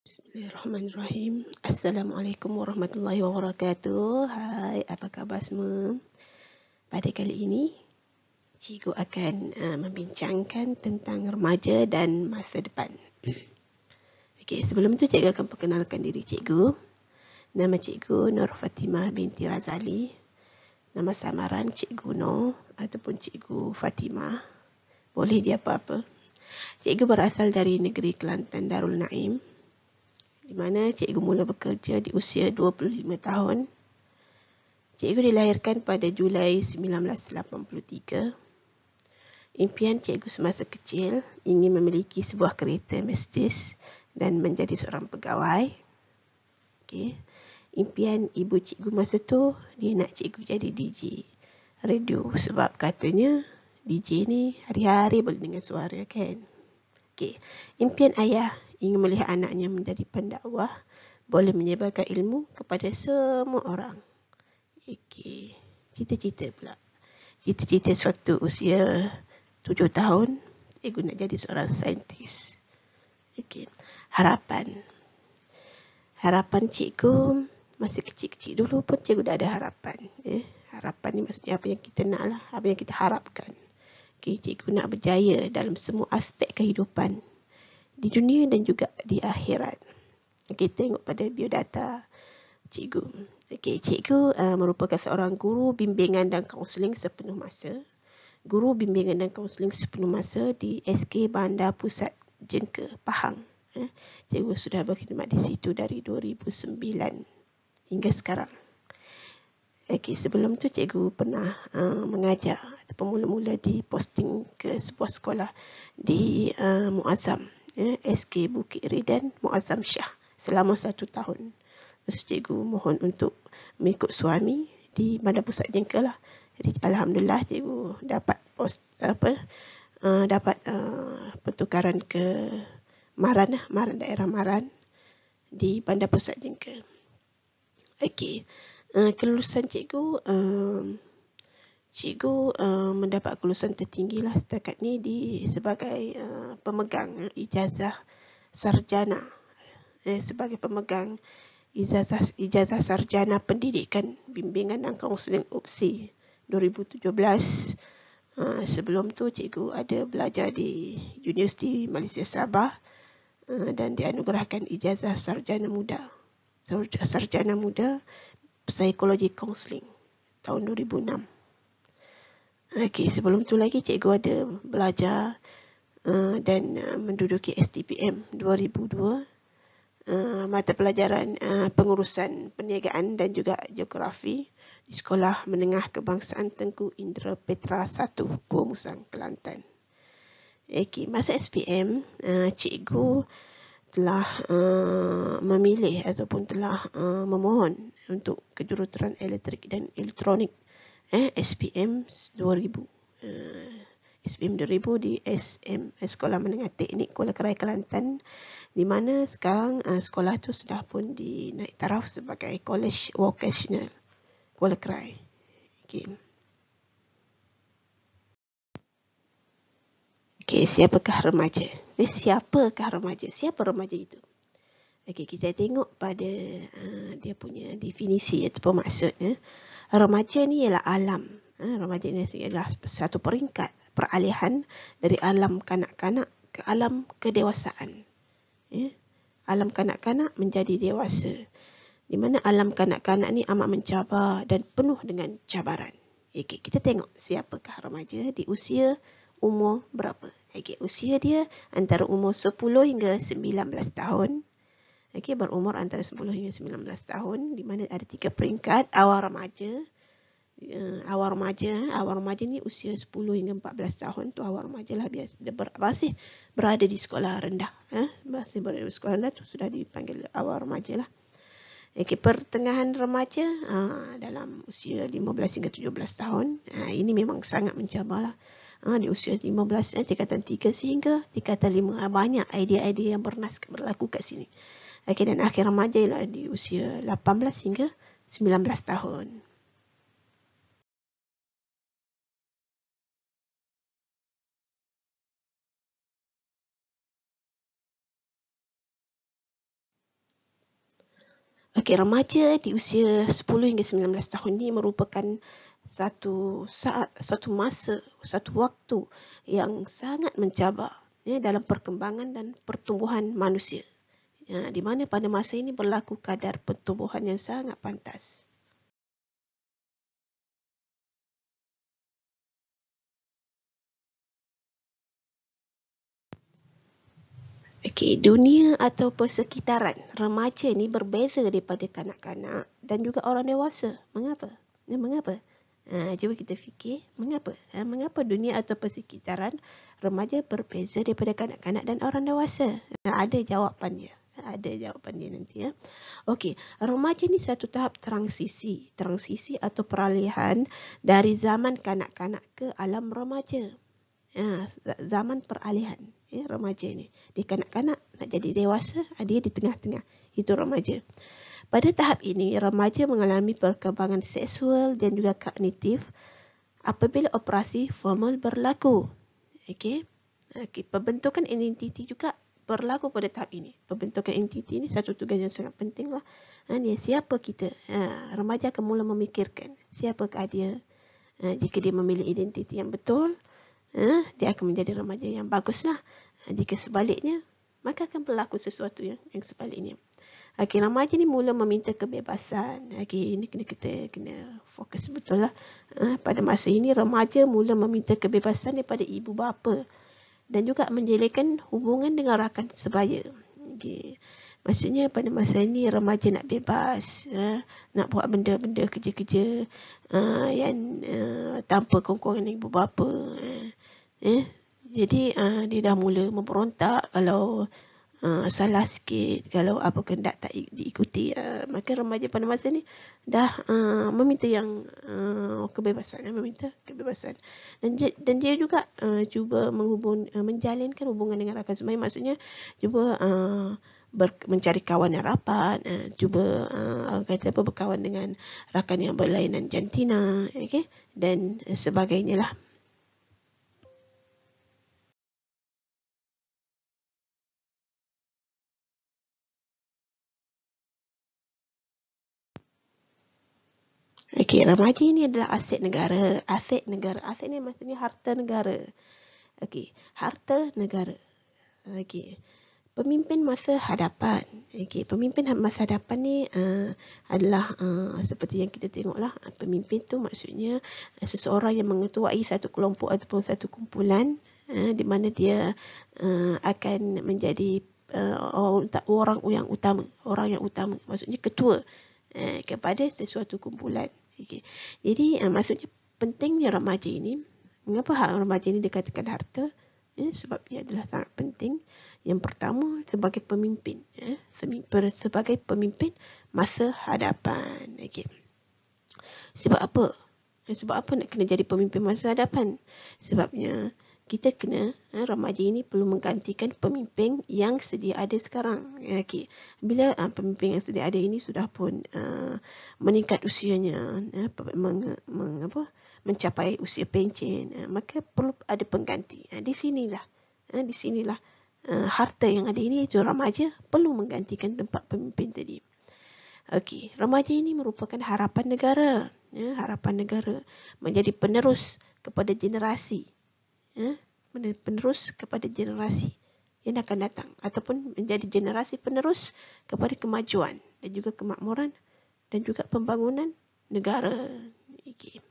Bismillahirrahmanirrahim. Assalamualaikum warahmatullahi wabarakatuh. Hai, apa khabar semua? Pada kali ini, cikgu akan membincangkan tentang remaja dan masa depan. Okey, sebelum tu cikgu akan perkenalkan diri cikgu. Nama cikgu Nur Fatimah binti Razali. Nama samaran Cikgu Nur ataupun Cikgu Fatimah. Boleh dia apa-apa. Cikgu berasal dari negeri Kelantan Darul Naim, di mana cikgu mula bekerja di usia 25 tahun. Cikgu dilahirkan pada Julai 1983. Impian cikgu semasa kecil ingin memiliki sebuah kereta Mercedes dan menjadi seorang pegawai. Okay. Impian ibu cikgu masa tu, dia nak cikgu jadi DJ radio sebab katanya DJ ni hari-hari boleh dengar suara kan. Okay. Impian ayah ingin melihat anaknya menjadi pendakwah, boleh menyebarkan ilmu kepada semua orang. Okey, cita-cita pula. Cita-cita sewaktu usia 7 tahun, cikgu nak jadi seorang saintis. Okey, harapan. Harapan cikgu masa kecil-kecil dulu pun cikgu dah ada harapan. Harapan ni maksudnya apa yang kita nak lah, apa yang kita harapkan. Okey, cikgu nak berjaya dalam semua aspek kehidupan, di dunia dan juga di akhirat. Kita tengok pada biodata cikgu. Okey, cikgu merupakan seorang guru bimbingan dan kaunseling sepenuh masa. Guru bimbingan dan kaunseling sepenuh masa di SK Bandar Pusat Jengka, Pahang. Cikgu sudah berkhidmat di situ dari 2009 hingga sekarang. Okey, sebelum tu cikgu pernah mengajar ataupun mula-mula diposting ke sebuah sekolah di Muazzam, SK Bukit Ridan Muazzam Shah selama 1 tahun. Lepas cikgu mohon untuk mengikut suami di Bandar Pusat Jengka lah. Jadi alhamdulillah cikgu dapat pertukaran ke Maran lah, daerah Maran di Bandar Pusat Jengka. Okey, kelulusan cikgu, cikgu mendapat kelulusan tertinggi lah setakat ni sebagai pemegang ijazah sarjana, sebagai pemegang ijazah sarjana pendidikan bimbingan dan kaunseling UPSI 2017. Sebelum tu cikgu ada belajar di Universiti Malaysia Sabah dan dianugerahkan ijazah sarjana muda psikologi kaunseling tahun 2006. Okey, sebelum tu lagi cikgu ada belajar dan menduduki STPM 2002, mata pelajaran pengurusan perniagaan dan juga geografi di Sekolah Menengah Kebangsaan Tengku Indra Petra 1, Gua Musang, Kelantan. Okey, masa SPM, cikgu telah memilih ataupun telah memohon untuk kejuruteraan elektrik dan elektronik, SPM 2000. SPM 2000 di Sekolah Menengah Teknik Kuala Kerai, Kelantan, di mana sekarang sekolah tu sudah pun dinaik taraf sebagai College Vocational Kuala Kerai. Okey. Okey, siapakah remaja? Siapakah remaja? Siapa remaja itu? Okey, kita tengok pada dia punya definisi ataupun maksudnya. Remaja ni ialah alam. Remaja ni adalah satu peringkat peralihan dari alam kanak-kanak ke alam kedewasaan. Alam kanak-kanak menjadi dewasa. Di mana alam kanak-kanak ni amat mencabar dan penuh dengan cabaran. Okey, kita tengok siapakah remaja di usia umur berapa. Okey, usia dia antara umur 10 hingga 19 tahun. Okey, berumur antara 10 hingga 19 tahun, di mana ada 3 peringkat. Awal remaja. Awal remaja ni usia 10 hingga 14 tahun tu awal remaja lah, masih berada di sekolah rendah. Masih berada di sekolah rendah tu sudah dipanggil awal remaja lah. Okey, pertengahan remaja dalam usia 15 hingga 17 tahun. Ini memang sangat mencabarlah. Di usia 15, tingkatan 3 sehingga tingkatan 5. Banyak idea-idea yang berlaku kat sini. Okey, dan akhir remaja ialah di usia 18 hingga 19 tahun. Okey, remaja di usia 10 hingga 19 tahun ini merupakan satu saat, satu masa, satu waktu yang sangat mencabar dalam perkembangan dan pertumbuhan manusia. Di mana pada masa ini berlaku kadar pertumbuhan yang sangat pantas. Okey, dunia atau persekitaran remaja ni berbeza daripada kanak-kanak dan juga orang dewasa. Mengapa? Mengapa? Cuba kita fikir, mengapa? Mengapa dunia atau persekitaran remaja berbeza daripada kanak-kanak dan orang dewasa? Ada jawapan dia. Ada jawapan dia nanti ya. Okey, remaja ni satu tahap transisi atau peralihan dari zaman kanak-kanak ke alam remaja. Zaman peralihan remaja ni. Dia kanak-kanak nak jadi dewasa, dia di tengah-tengah. Itu remaja. Pada tahap ini, remaja mengalami perkembangan seksual dan juga kognitif apabila operasi formal berlaku. Okey. Pembentukan identiti juga berlaku pada tahap ini. Pembentukan identiti ini satu tugas yang sangat penting lah. Siapa kita? Remaja akan mula memikirkan siapakah dia. Jika dia memilih identiti yang betul, dia akan menjadi remaja yang baguslah. Jika sebaliknya, maka akan berlaku sesuatu yang sebaliknya. Okey, remaja ni mula meminta kebebasan. Okey, ini kita kena fokus betul lah. Pada masa ini, remaja mula meminta kebebasan daripada ibu bapa dan juga menjadikan hubungan dengan rakan sebaya. Okey. Maksudnya pada masa ini remaja nak bebas, nak buat benda-benda kerja-kerja yang tanpa kongkongan ibu bapa. Jadi dia dah mula memberontak kalau salah sikit, kalau apa kehendak tak diikuti. Maka remaja pada masa ni dah meminta yang kebebasan, dan dia juga cuba menjalinkan hubungan dengan rakan sebaya. Maksudnya cuba mencari kawan yang rapat, cuba berkawan dengan rakan yang berlainan jantina, dan sebagainya lah. Okey, remaja ini adalah aset negara. Aset ni maksudnya harta negara. Okey, harta negara. Okey, pemimpin masa hadapan. Okey, pemimpin masa hadapan ni adalah seperti yang kita tengoklah. Pemimpin tu maksudnya seseorang yang mengetuai satu kelompok ataupun satu kumpulan di mana dia akan menjadi orang yang utama. Maksudnya ketua kepada sesuatu kumpulan. Okay. Jadi maksudnya pentingnya remaja ini. Mengapa remaja ini dikatakan harta? Sebab ia adalah sangat penting. Yang pertama, sebagai pemimpin. Sebagai pemimpin masa hadapan. Okay. Sebab apa? Sebab apa nak kena jadi pemimpin masa hadapan? Sebabnya kita kena, remaja ini perlu menggantikan pemimpin yang sedia ada sekarang. Okay. Bila pemimpin yang sedia ada ini sudah pun meningkat usianya, mencapai usia pencen, maka perlu ada pengganti. Di sinilah harta yang ada ini, itu remaja perlu menggantikan tempat pemimpin tadi. Okey, remaja ini merupakan harapan negara. Harapan negara menjadi penerus kepada generasi. Penerus kepada generasi yang akan datang, ataupun menjadi generasi penerus kepada kemajuan dan juga kemakmuran dan juga pembangunan negara. Okay.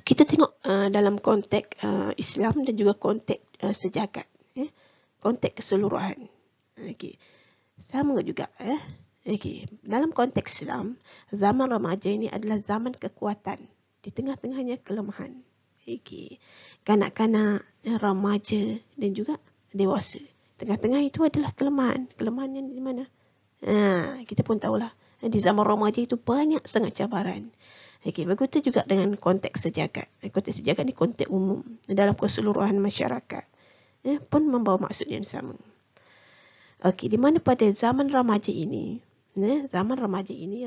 Kita tengok dalam konteks Islam dan juga konteks sejagat, konteks keseluruhan. Okay. Sama juga. Okay. Dalam konteks Islam, zaman remaja ini adalah zaman kekuatan. Di tengah-tengahnya kelemahan. Okay. Kanak-kanak, remaja dan juga dewasa. Tengah-tengah itu adalah kelemahan. Kelemahan yang di mana? Kita pun tahulah. Di zaman remaja itu banyak sangat cabaran. Okey, begitu juga dengan konteks sejagat. Konteks sejagat ni konteks umum dalam keseluruhan masyarakat. Pun membawa maksud yang sama. Okey, di mana pada zaman remaja ini,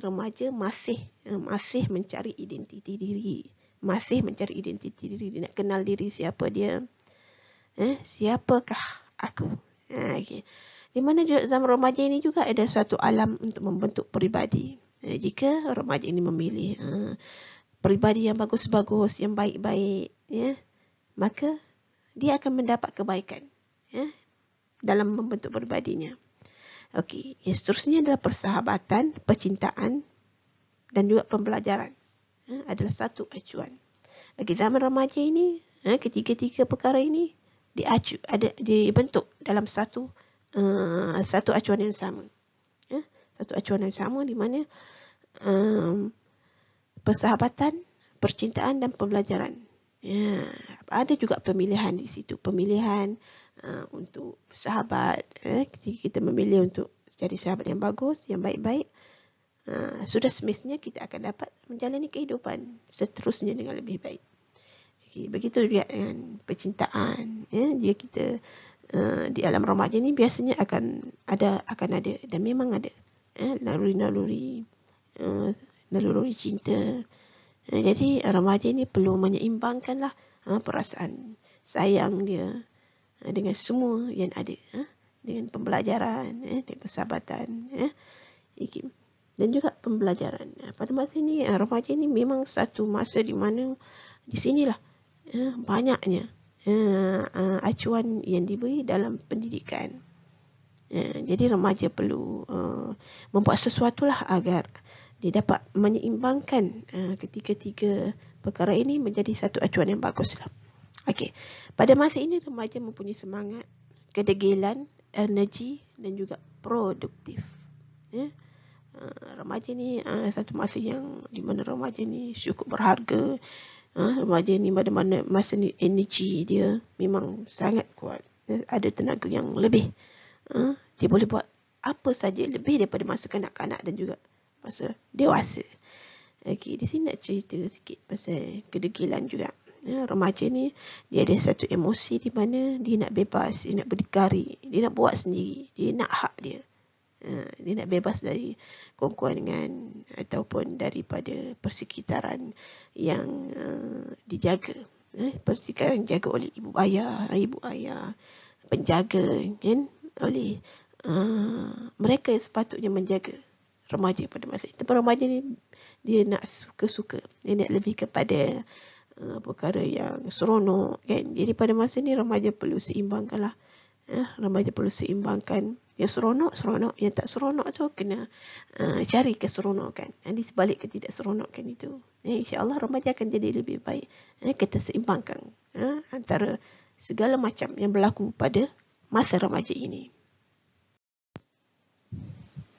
remaja masih mencari identiti diri. Masih mencari identiti diri. Dia nak kenal diri siapa dia. Siapakah aku? Okey. Di mana zaman remaja ini juga ada satu alam untuk membentuk peribadi. Jika remaja ini memilih peribadi yang bagus-bagus, yang baik-baik, maka dia akan mendapat kebaikan dalam membentuk peribadinya. Okey, yang seterusnya adalah persahabatan, percintaan dan juga pembelajaran. Adalah satu acuan. Okey, zaman remaja ini, ketiga-tiga perkara ini dibentuk dalam satu acuan yang sama. Satu acuan yang sama di mana persahabatan, percintaan dan pembelajaran. Ada juga pemilihan di situ. Pemilihan untuk sahabat. Ketika kita memilih untuk jadi sahabat yang bagus, yang baik-baik, sudah semestinya kita akan dapat menjalani kehidupan seterusnya dengan lebih baik. Okay, begitu juga dengan percintaan. Dia kita di alam remaja ni biasanya akan ada dan memang ada naluri cinta. Jadi remaja ni perlu menyeimbangkanlah perasaan sayang dia dengan semua yang ada, dengan pembelajaran, dengan persahabatan, dan juga pembelajaran. Pada masa ini remaja ni memang satu masa di mana di sinilah banyaknya acuan yang diberi dalam pendidikan. Jadi remaja perlu membuat sesuatulah agar dia dapat menyeimbangkan ketiga-tiga perkara ini menjadi satu acuan yang baguslah. Okey, pada masa ini remaja mempunyai semangat, kedegilan, energi dan juga produktif. Remaja ni satu masa yang di mana remaja ni cukup berharga. Remaja ni pada mana masa ni energi dia memang sangat kuat. Ada tenaga yang lebih. Dia boleh buat apa saja lebih daripada masa kanak-kanak dan juga masa dewasa. Okey, di sini nak cerita sikit pasal kedegilan juga. Remaja ni dia ada satu emosi di mana dia nak bebas, dia nak berdikari, dia nak buat sendiri, dia nak hak dia. Dia nak bebas dari kongkuangan ataupun daripada persekitaran yang dijaga. Persekitaran dijaga oleh ibu ayah, penjaga, kan? Oleh mereka yang sepatutnya menjaga remaja pada masa itu. Remaja ni dia nak suka-suka, dia nak lebih kepada perkara yang seronok, kan? Jadi pada masa ni remaja perlu seimbangkanlah. Remaja perlu seimbangkan yang seronok, yang tak seronok tu kena cari keseronokan. Di sebalik ketidakseronokan itu, insya-Allah remaja akan jadi lebih baik. Kita seimbangkan antara segala macam yang berlaku pada masa remaja ini.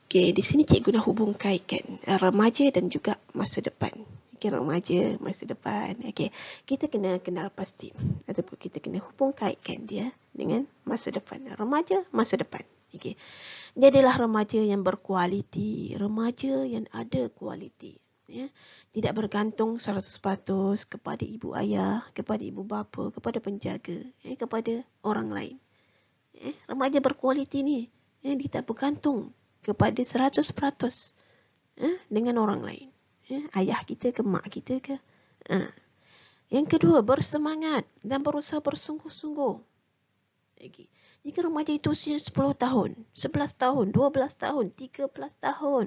Okey, di sini cikgu nak hubung kaitkan remaja dan juga masa depan. Remaja, masa depan. Okey, kita kena kenal pasti ataupun kita kena hubung kaitkan dia dengan masa depan. Remaja, masa depan. Okey. Dia adalah remaja yang berkualiti, remaja yang ada kualiti. Tidak bergantung 100% kepada ibu ayah, kepada ibu bapa, kepada penjaga, kepada orang lain. Remaja berkualiti ni, dia tak bergantung kepada 100% dengan orang lain. Ayah kita ke mak kita ke. Yang kedua, bersemangat dan berusaha bersungguh-sungguh. Okay. Jika remaja itu usia 10 tahun, 11 tahun, 12 tahun, 13 tahun,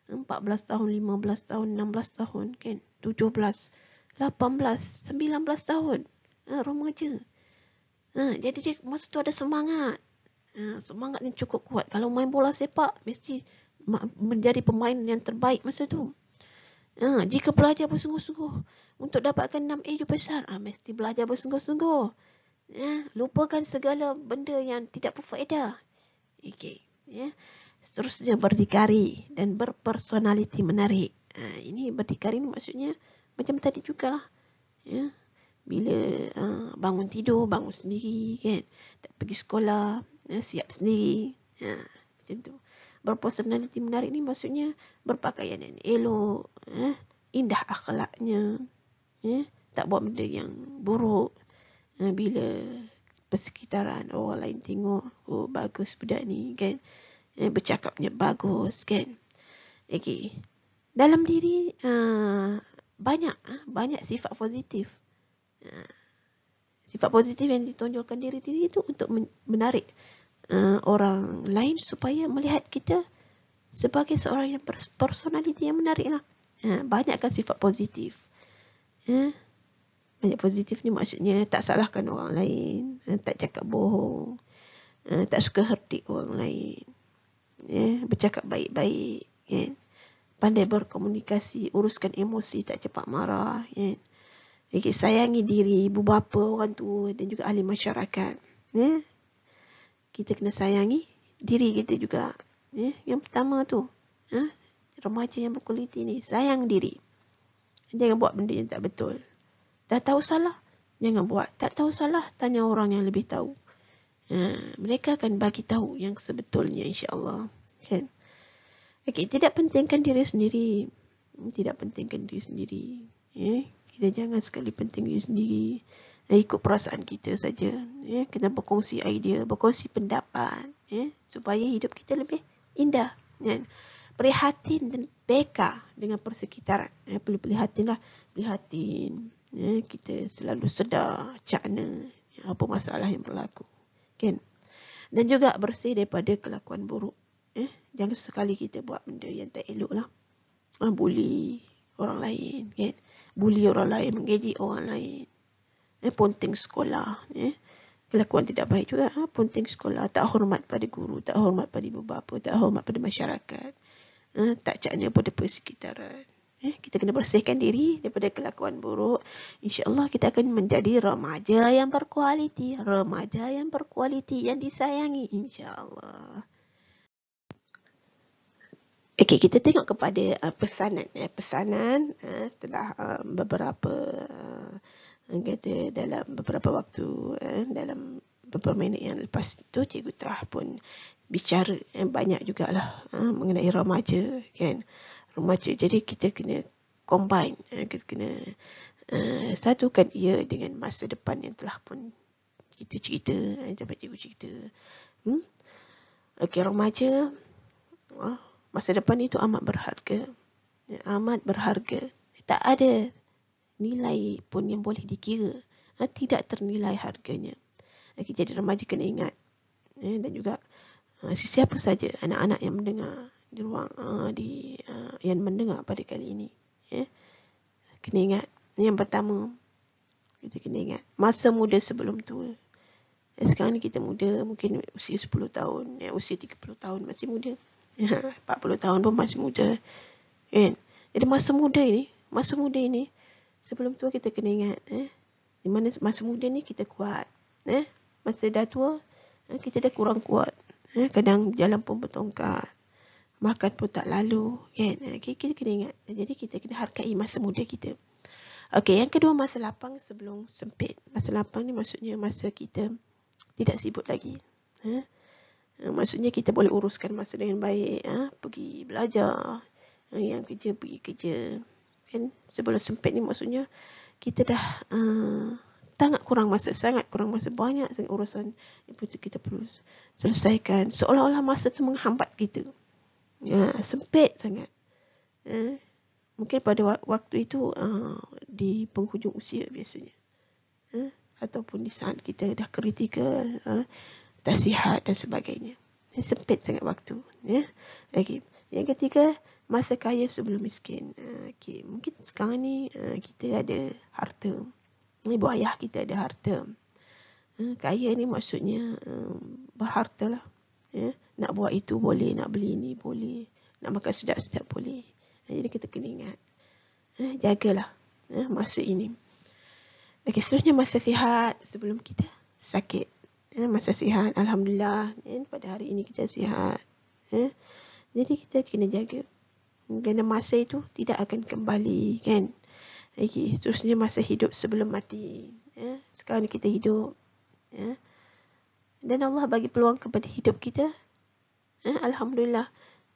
14 tahun, 15 tahun, 16 tahun, kan? 17, 18, 19 tahun. Remaja. Jadi dia masa tu ada semangat. Semangat yang cukup kuat. Kalau main bola sepak, mesti menjadi pemain yang terbaik masa tu. Jika belajar bersungguh-sungguh untuk dapatkan 6A besar, mesti belajar bersungguh-sungguh. Lupakan segala benda yang tidak berfaedah. Okay. Seterusnya berdikari dan berpersonaliti menarik. Ini berdikari ni maksudnya macam tadi jugalah. Bila bangun tidur, bangun sendiri kan. Pergi sekolah, siap sendiri. Macam tu. Berpersonaliti menarik ni maksudnya berpakaian yang elok, indah akhlaknya, tak buat benda yang buruk. Bila persekitaran orang lain tengok, oh bagus budak ni kan, bercakapnya bagus kan. Okay. Dalam diri banyak sifat positif. Sifat positif yang ditonjolkan diri itu untuk menarik orang lain supaya melihat kita sebagai seorang yang personaliti yang menarik lah. Banyakkan sifat positif. Banyak positif ni maksudnya tak salahkan orang lain, tak cakap bohong, tak suka herdik orang lain, bercakap baik-baik, kan? Pandai berkomunikasi, uruskan emosi, tak cepat marah, kan? Okay, sayangi diri, ibu bapa, orang tua dan juga ahli masyarakat. Kita kena sayangi diri kita juga. Yang pertama tu, remaja yang berkualiti ni, sayang diri. Jangan buat benda yang tak betul. Dah tahu salah, jangan buat. Tak tahu salah, tanya orang yang lebih tahu. Mereka akan bagi tahu yang sebetulnya, insya-Allah. Kan? Okay, tidak pentingkan diri sendiri. Tidak pentingkan diri sendiri. Kita jangan sekali penting diri sendiri. Ikut perasaan kita saja. Kena berkongsi idea, berkongsi pendapat. Supaya hidup kita lebih indah. Prihatin dan beka dengan persekitaran. Perlu prihatinlah. Prihatin. Kita selalu sedar cakna apa masalah yang berlaku. Kan? Dan juga bersih daripada kelakuan buruk. Jangan sekali kita buat benda yang tak elok lah. Bully orang lain, kan? Bully orang lain, mengejek orang lain. Ponteng sekolah, kelakuan tidak baik juga. Ponteng sekolah, tak hormat pada guru, tak hormat pada ibu bapa, tak hormat pada masyarakat. Tak cakna pada persekitaran. Kita kena bersihkan diri daripada kelakuan buruk. InsyaAllah kita akan menjadi remaja yang berkualiti. Remaja yang berkualiti, yang disayangi, insyaAllah. Okey, kita tengok kepada pesanan. Pesanan setelah beberapa kata dalam beberapa waktu, dalam beberapa minit yang lepas tu, Cikgu Tah pun bicara banyak jugalah mengenai remaja, kan? Remaja. Jadi kita kena combine, kita kena satukan ia dengan masa depan yang telah pun kita cerita, dapat cikgu cerita. Okey, remaja, masa depan itu amat berharga. Amat berharga. Tak ada nilai pun yang boleh dikira. Tidak ternilai harganya. Okay, jadi remaja kena ingat. Dan juga sesiapa saja anak-anak yang mendengar di ruang yang mendengar pada kali ini. Kena ingat. Yang pertama, kita kena ingat masa muda sebelum tua. Sekarang ni kita muda, mungkin usia 10 tahun, usia 30 tahun masih muda. 40 tahun pun masih muda, kan? Jadi masa muda ini sebelum tua kita kena ingat, di mana masa muda ni kita kuat, masa dah tua kita dah kurang kuat, kadang jalan pun bertongkat, makan pun tak lalu, kan? Kita kena ingat. Jadi kita kena hargai masa muda kita. Okey, yang kedua, masa lapang sebelum sempit. Masa lapang ni maksudnya masa kita tidak sibuk lagi. Maksudnya kita boleh uruskan masa dengan baik, pergi belajar, yang kerja pergi kerja, kan? Sebelum sempit ni maksudnya kita dah sangat kurang masa, banyak sangat urusan yang kita perlu selesaikan, seolah-olah masa tu menghambat kita. Sempit sangat. Mungkin pada waktu itu di penghujung usia biasanya, ataupun di saat kita dah kritikal, tak sihat dan sebagainya. Sempit sangat waktu. Okay. Yang ketiga, masa kaya sebelum miskin. Okay. Mungkin sekarang ni kita ada harta. Ibu ayah kita ada harta. Kaya ni maksudnya berharta lah. Nak buat itu boleh, nak beli ini boleh, nak makan sedap-sedap boleh. Jadi kita kena ingat, jagalah masa ini. Okay, seterusnya masa sihat sebelum kita sakit. Masa sihat, Alhamdulillah, pada hari ini kita sihat. Jadi kita kena jaga. Kerana masa itu tidak akan kembali, kan? Okay, seterusnya masa hidup sebelum mati. Sekarang kita hidup. Dan Allah bagi peluang kepada hidup kita. Alhamdulillah.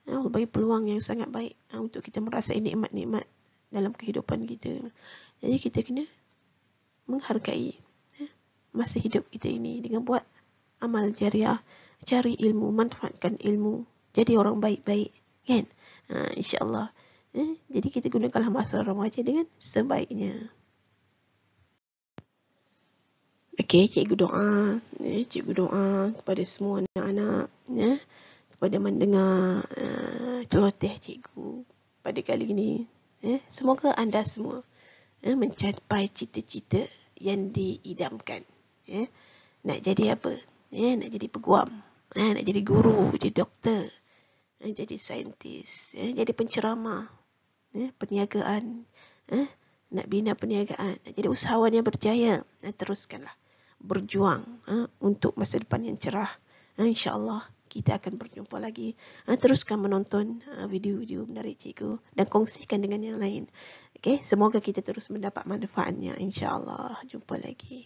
Allah bagi peluang yang sangat baik untuk kita merasai nikmat-nikmat dalam kehidupan kita. Jadi kita kena menghargai masa hidup kita ini dengan buat amal jariah, cari ilmu, manfaatkan ilmu, jadi orang baik-baik, kan? InsyaAllah. Jadi kita gunakanlah masa remaja dengan sebaiknya. Okey, cikgu doa. Cikgu doa kepada semua anak-anak, kepada mendengar celoteh cikgu pada kali ini. Semoga anda semua mencapai cita-cita yang diidamkan. Nak jadi apa? Nak jadi peguam, nak jadi guru, jadi doktor, jadi saintis, jadi penceramah, perniagaan, nak bina perniagaan, nak jadi usahawan yang berjaya. Teruskanlah berjuang untuk masa depan yang cerah. InsyaAllah kita akan berjumpa lagi. Teruskan menonton video-video menarik cikgu dan kongsikan dengan yang lain. Okay? Semoga kita terus mendapat manfaatnya. InsyaAllah. Jumpa lagi.